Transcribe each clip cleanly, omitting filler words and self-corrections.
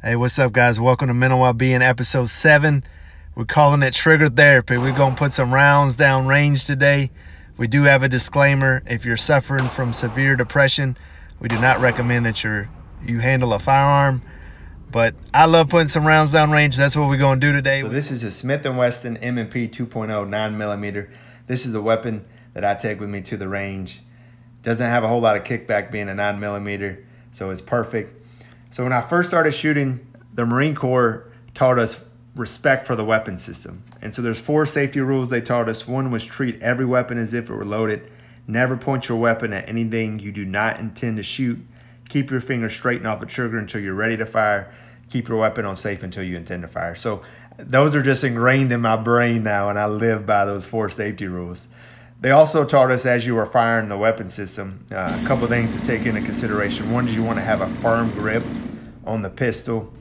Hey, what's up, guys? Welcome to Mental Wellbeing episode 7. We're calling it Trigger Therapy. We're going to put some rounds down range today. We do have a disclaimer. If you're suffering from severe depression, we do not recommend that you handle a firearm. But I love putting some rounds down range. That's what we're going to do today. So this is a Smith & Wesson M&P 2.0 9mm. This is the weapon that I take with me to the range. Doesn't have a whole lot of kickback being a 9mm, so it's perfect. So when I first started shooting, the Marine Corps taught us respect for the weapon system. And so there's 4 safety rules they taught us. One was treat every weapon as if it were loaded. Never point your weapon at anything you do not intend to shoot. Keep your finger straight and off the trigger until you're ready to fire. Keep your weapon on safe until you intend to fire. So those are just ingrained in my brain now, and I live by those 4 safety rules. They also taught us as you were firing the weapon system, a couple of things to take into consideration. One is you want to have a firm grip on the pistol.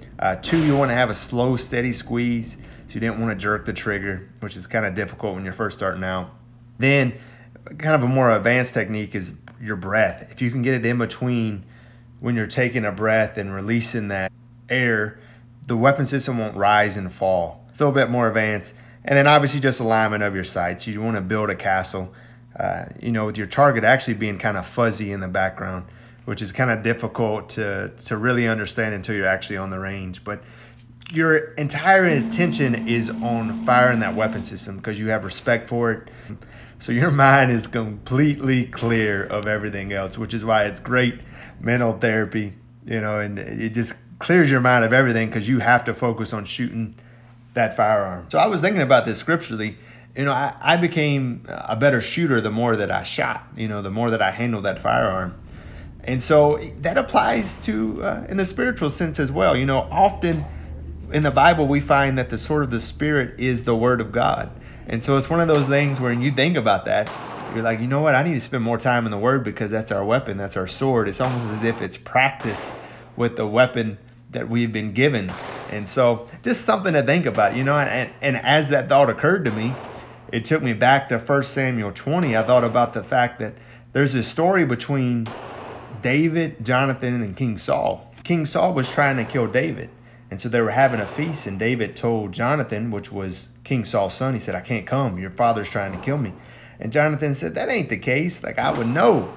2, you want to have a slow, steady squeeze, so you didn't want to jerk the trigger, which is kind of difficult when you're first starting out. Then, kind of a more advanced technique is your breath. If you can get it in between when you're taking a breath and releasing that air, the weapon system won't rise and fall. It's a little bit more advanced. And then obviously just alignment of your sights. You want to build a castle, with your target actually being kind of fuzzy in the background, which is kind of difficult to really understand until you're actually on the range. But your entire attention is on firing that weapon system because you have respect for it. So your mind is completely clear of everything else, which is why it's great mental therapy, and it just clears your mind of everything because you have to focus on shooting that firearm. So I was thinking about this scripturally. I became a better shooter the more that I shot, the more that I handled that firearm. And so that applies to in the spiritual sense as well. Often in the Bible, we find that the sword of the Spirit is the word of God. And so it's one of those things where when you think about that, you're like, you know what? I need to spend more time in the word because that's our weapon. That's our sword. It's almost as if it's practice with the weapon that we've been given. And so just something to think about, and as that thought occurred to me, it took me back to 1 Samuel 20. I thought about the fact that there's this story between David, Jonathan, and King Saul. King Saul was trying to kill David. And so they were having a feast, and David told Jonathan, which was King Saul's son, he said, I can't come. Your father's trying to kill me. And Jonathan said, that ain't the case. Like, I would know.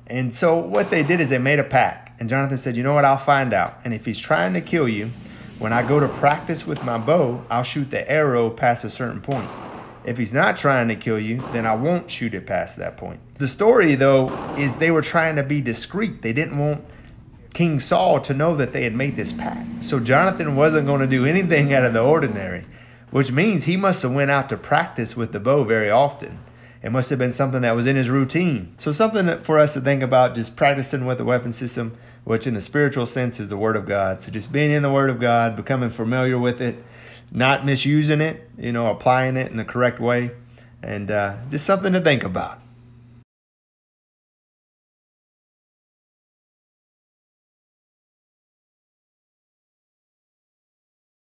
And so what they did is they made a pact. And Jonathan said, you know what? I'll find out. And if he's trying to kill you, when I go to practice with my bow, I'll shoot the arrow past a certain point. If he's not trying to kill you, then I won't shoot it past that point. The story, though, is they were trying to be discreet. They didn't want King Saul to know that they had made this pact. So Jonathan wasn't going to do anything out of the ordinary, which means he must have went out to practice with the bow very often. It must have been something that was in his routine. So something for us to think about, just practicing with the weapon system, which in the spiritual sense is the Word of God. So just being in the Word of God, becoming familiar with it, not misusing it, applying it in the correct way, and just something to think about.